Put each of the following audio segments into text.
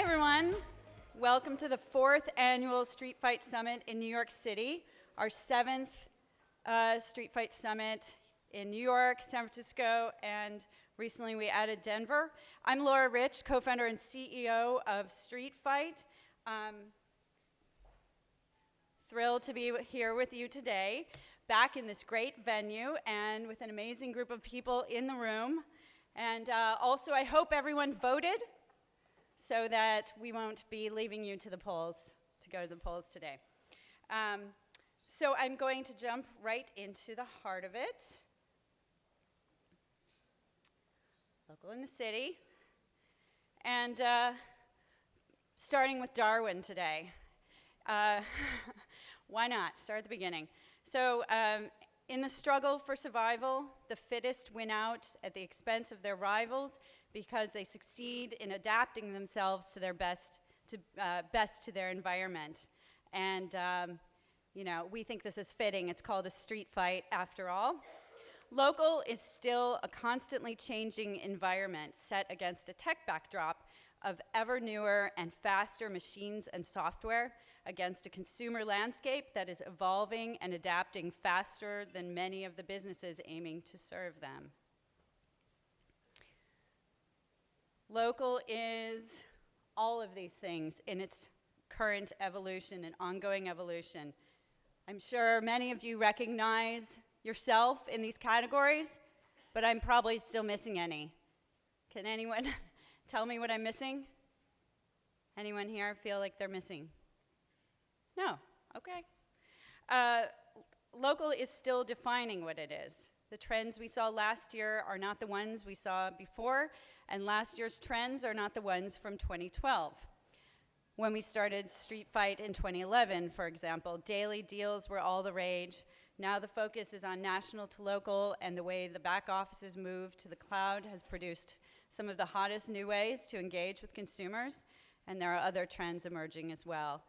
everyone. Welcome to the 4th Annual Street Fight Summit in New York City, our 7th Street Fight Summit in New York, San Francisco, and recently we added Denver. I'm Laura Rich, co-founder and CEO of Street Fight. Thrilled to be here with you today, back in this great venue and with an amazing group of people in the room. And also, I hope everyone voted so that we won't be leaving you to the polls, to go to the polls today. So I'm going to jump right into the heart of it. Local in the city. And starting with Darwin today. Why not? Start at the beginning. So in the struggle for survival, the fittest win out at the expense of their rivals because they succeed in adapting themselves to their best to their environment. And we think this is fitting. It's called a street fight after all. Local is still a constantly changing environment set against a tech backdrop of ever newer and faster machines and software, against a consumer landscape that is evolving and adapting faster than many of the businesses aiming to serve them. Local is all of these things in its current evolution and ongoing evolution. I'm sure many of you recognize yourself in these categories, but I'm probably still missing any. Can anyone tell me what I'm missing? Anyone here feel like they're missing? No, okay. Local is still defining what it is. The trends we saw last year are not the ones we saw before, and last year's trends are not the ones from 2012. When we started Street Fight in 2011, for example, daily deals were all the rage. Now the focus is on national to local, and the way the back offices move to the cloud has produced some of the hottest new ways to engage with consumers, and there are other trends emerging as well.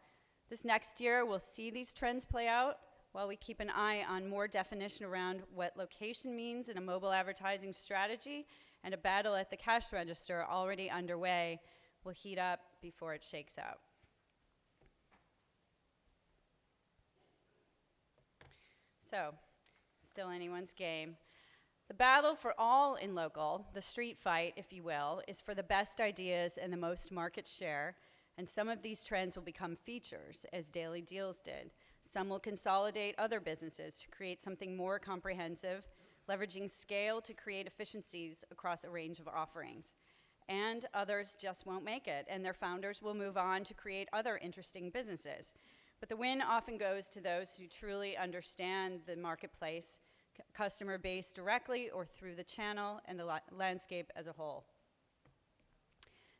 This next year, we'll see these trends play out while we keep an eye on more definition around what location means in a mobile advertising strategy, and a battle at the cash register already underway will heat up before it shakes out. So, still anyone's game. The battle for all in local, the street fight, if you will, is for the best ideas and the most market share, and some of these trends will become features, as Daily Deals did. Some will consolidate other businesses to create something more comprehensive, leveraging scale to create efficiencies across a range of offerings. And others just won't make it, and their founders will move on to create other interesting businesses. But the win often goes to those who truly understand the marketplace, customer base directly or through the channel and the landscape as a whole.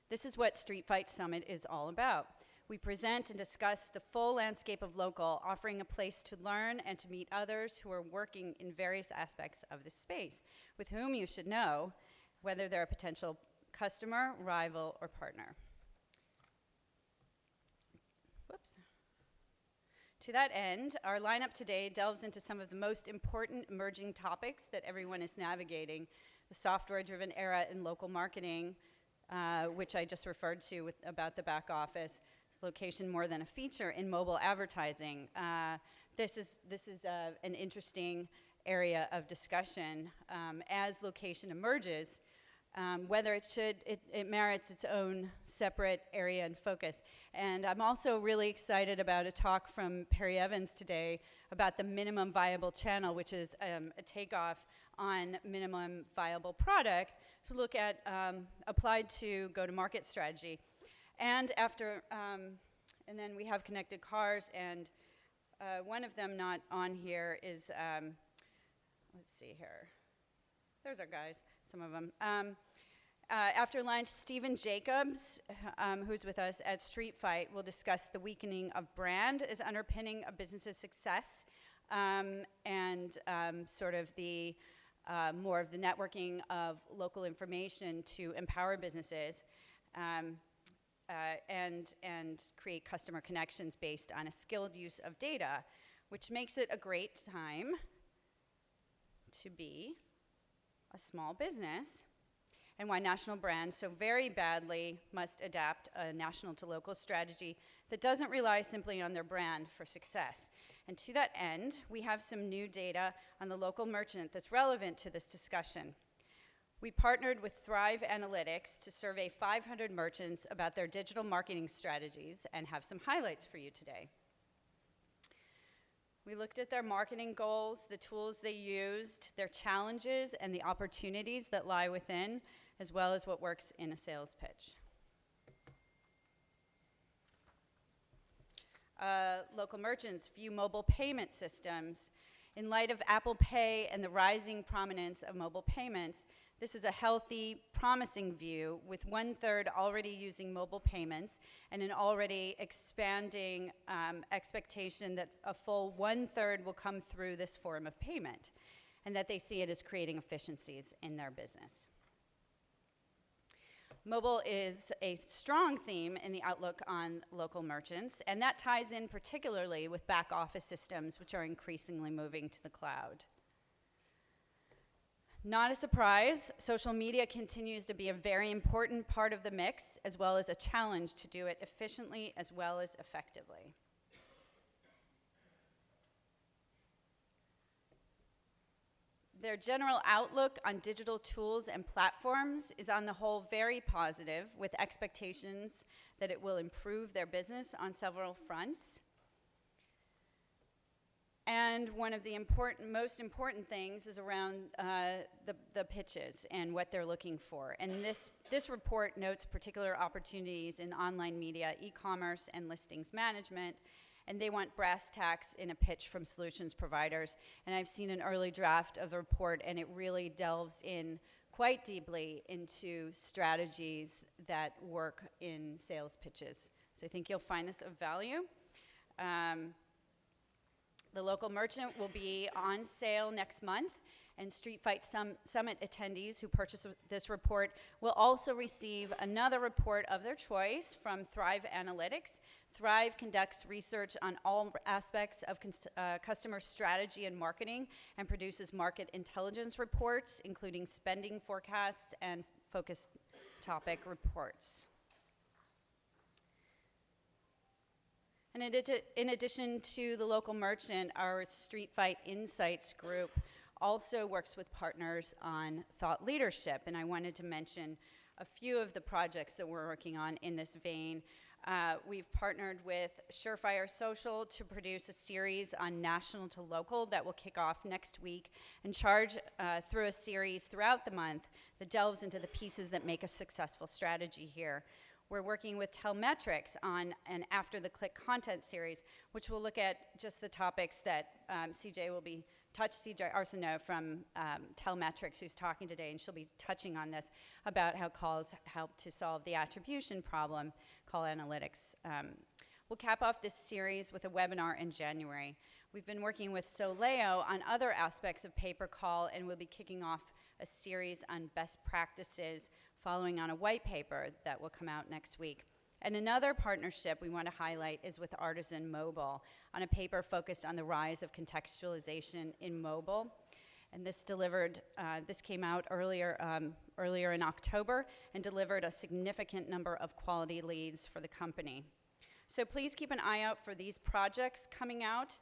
This is what Street Fight Summit is all about. We present and discuss the full landscape of local, offering a place to learn and to meet others who are working in various aspects of this space, with whom you should know whether they're a potential customer, rival, or partner. Whoops. To that end, our lineup today delves into some of the most important emerging topics that everyone is navigating: the software-driven era in local marketing, which I just referred to about the back office, location more than a feature in mobile advertising. This is an interesting area of discussion as location emerges, whether it merits its own separate area and focus. And I'm also really excited about a talk from Perry Evans today about the minimum viable channel, which is a takeoff on minimum viable product to look at applied to go-to-market strategy. And and then we have connected cars, and one of them not on here is, let's see here. There's our guys, some of them. After lunch, Stephen Jacobs, who's with us at Street Fight, will discuss the weakening of brand as underpinning a business's success, and sort of the more of the networking of local information to empower businesses and create customer connections based on a skilled use of data, which makes it a great time to be a small business and why national brands so very badly must adapt a national to local strategy that doesn't rely simply on their brand for success. And to that end, we have some new data on the local merchant that's relevant to this discussion. We partnered with Thrive Analytics to survey 500 merchants about their digital marketing strategies and have some highlights for you today. We looked at their marketing goals, the tools they used, their challenges, and the opportunities that lie within, as well as what works in a sales pitch. Local merchants view mobile payment systems. In light of Apple Pay and the rising prominence of mobile payments, this is a healthy, promising view, with 1/3 already using mobile payments and an already expanding expectation that a full 1/3 will come through this form of payment, and that they see it as creating efficiencies in their business. Mobile is a strong theme in the outlook on local merchants, and that ties in particularly with back office systems, which are increasingly moving to the cloud. Not a surprise, social media continues to be a very important part of the mix, as well as a challenge to do it efficiently as well as effectively. Their general outlook on digital tools and platforms is on the whole very positive, with expectations that it will improve their business on several fronts. And one of the most important things is around the pitches and what they're looking for. And this report notes particular opportunities in online media, e-commerce, and listings management. And they want brass tacks in a pitch from solutions providers. And I've seen an early draft of the report, and it really delves in quite deeply into strategies that work in sales pitches. So I think you'll find this of value. The local merchant will be on sale next month, and Street Fight Summit attendees who purchase this report will also receive another report of their choice from Thrive Analytics. Thrive conducts research on all aspects of customer strategy and marketing and produces market intelligence reports, including spending forecasts and focus topic reports. And in addition to the local merchant, our Street Fight Insights group also works with partners on thought leadership. And I wanted to mention a few of the projects that we're working on in this vein. We've partnered with Surefire Social to produce a series on national to local that will kick off next week and charge through a series throughout the month that delves into the pieces that make a successful strategy here. We're working with Telmetrics on an After the Click content series, which will look at just the topics that CJ Arsenault from Telmetrics, who's talking today, and she'll be touching on this, about how calls help to solve the attribution problem, call analytics. We'll cap off this series with a webinar in January. We've been working with Soleo on other aspects of pay-per-call, and we'll be kicking off a series on best practices following on a white paper that will come out next week. And another partnership we want to highlight is with Artisan Mobile on a paper focused on the rise of contextualization in mobile. And this came out earlier in October and delivered a significant number of quality leads for the company. So please keep an eye out for these projects coming out.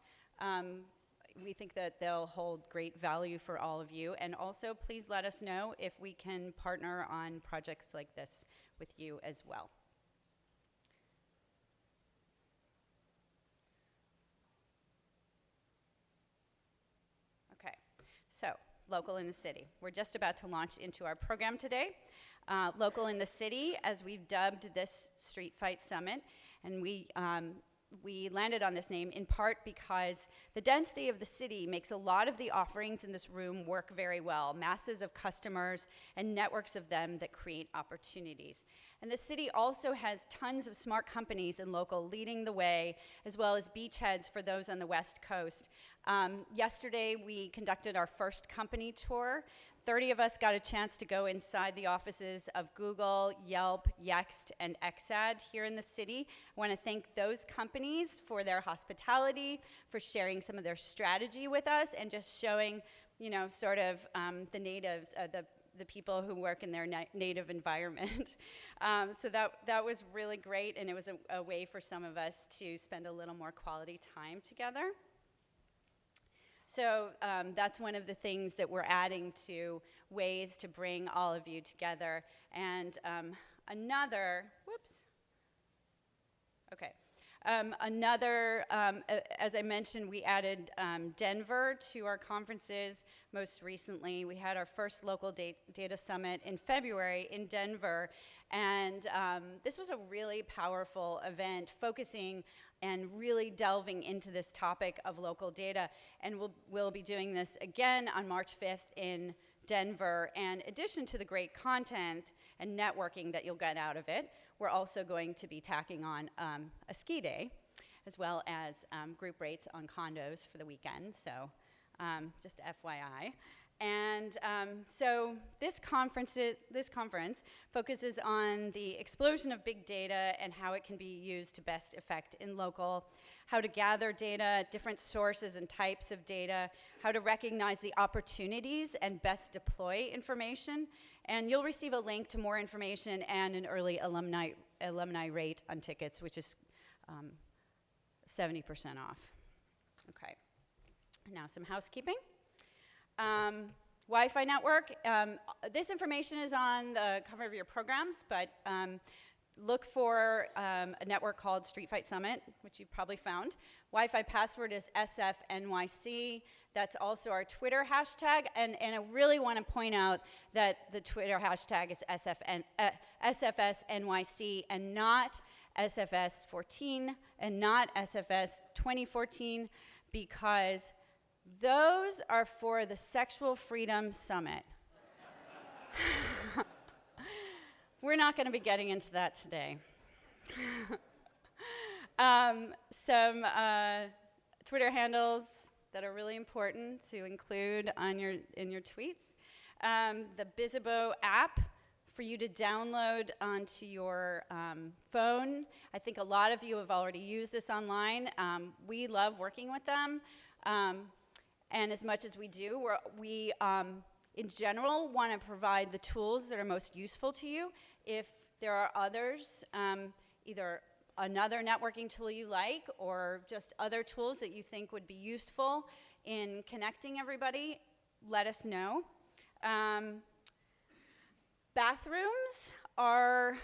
We think that they'll hold great value for all of you. And also, please let us know if we can partner on projects like this with you as well. Okay, so Local in the City. We're just about to launch into our program today. Local in the City, as we've dubbed this Street Fight Summit, and we landed on this name in part because the density of the city makes a lot of the offerings in this room work very well. Masses of customers and networks of them that create opportunities. And the city also has tons of smart companies in local leading the way, as well as beachheads for those on the West Coast. Yesterday, we conducted our first company tour. 30 of us got a chance to go inside the offices of Google, Yelp, Yext, and Exad here in the city. I want to thank those companies for their hospitality, for sharing some of their strategy with us, and just showing, sort of the natives, the people who work in their native environment. So that was really great, and it was a way for some of us to spend a little more quality time together. So that's one of the things that we're adding to ways to bring all of you together. And as I mentioned, we added Denver to our conferences. Most recently, we had our first local data summit in February in Denver. And this was a really powerful event, focusing and really delving into this topic of local data. And we'll be doing this again on March 5th in Denver. And in addition to the great content and networking that you'll get out of it, we're also going to be tacking on a ski day, as well as group rates on condos for the weekend. So just FYI. And so this conference focuses on the explosion of big data and how it can be used to best effect in local, how to gather data, different sources and types of data, how to recognize the opportunities and best deploy information. And you'll receive a link to more information and an early alumni rate on tickets, which is 70% off. Okay, now some housekeeping. Wi-Fi network. This information is on the cover of your programs, but look for a network called Street Fight Summit, which you've probably found. Wi-Fi password is SFNYC. That's also our Twitter hashtag, and I really want to point out that the Twitter hashtag is SFSNYC and not SFS14 and not SFS 2014, because those are for the Sexual Freedom Summit. We're not going to be getting into that today. Some Twitter handles that are really important to include in your tweets. The Bizzabo app for you to download onto your phone. I think a lot of you have already used this online. We love working with them. And as much as we do, we in general want to provide the tools that are most useful to you. If there are others, either another networking tool you like or just other tools that you think would be useful in connecting everybody, let us know. Bathrooms are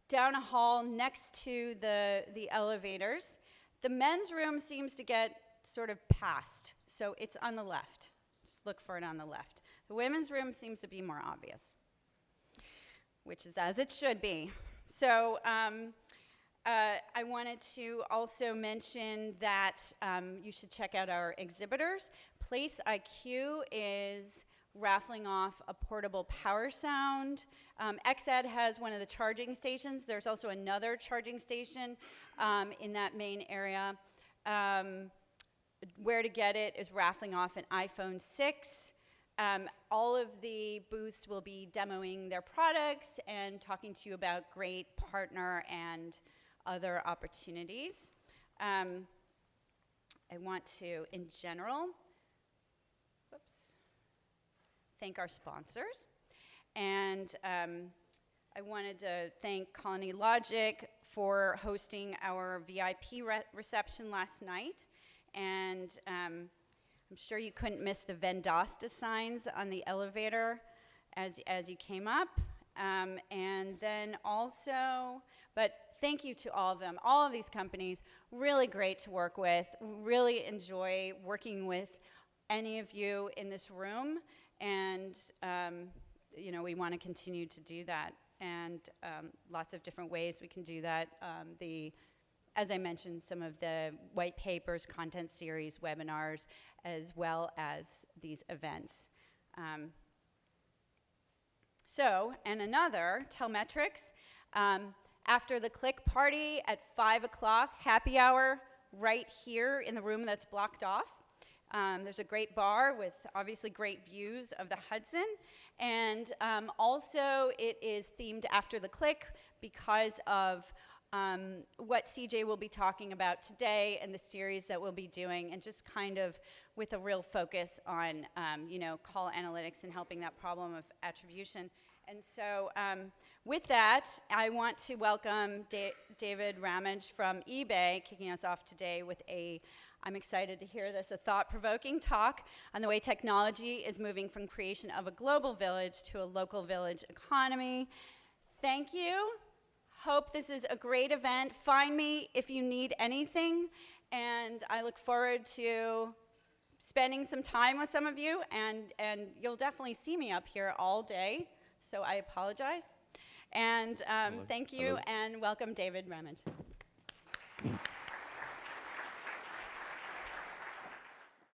down a hall next to the elevators. The men's room seems to get sort of past, so it's on the left. Just look for it on the left. The women's room seems to be more obvious, which is as it should be. So I wanted to also mention that you should check out our exhibitors. Place IQ is raffling off a portable power sound. XED has one of the charging stations. There's also another charging station in that main area. Where to Get It is raffling off an iPhone 6. All of the booths will be demoing their products and talking to you about great partner and other opportunities. I want to, in general, thank our sponsors. And I wanted to thank Colony Logic for hosting our VIP reception last night. And I'm sure you couldn't miss the Vendasta signs on the elevator as you came up. And then also, but thank you to all of them, all of these companies, really great to work with. Really enjoy working with any of you in this room. And, we want to continue to do that. And lots of different ways we can do that. As I mentioned, some of the white papers, content series, webinars, as well as these events. And another, Telmetrics, after the click party at 5 o'clock, happy hour right here in the room that's blocked off. There's a great bar with obviously great views of the Hudson. And also it is themed after the click because of what CJ will be talking about today and the series that we'll be doing, and just kind of with a real focus on, call analytics and helping that problem of attribution. And so with that, I want to welcome David Ramage from eBay, kicking us off today with I'm excited to hear this, a thought-provoking talk on the way technology is moving from creation of a global village to a local village economy. Thank you. Hope this is a great event. Find me if you need anything, and I look forward to spending some time with some of you, and you'll definitely see me up here all day, so I apologize. And thank you, and welcome David Ramage.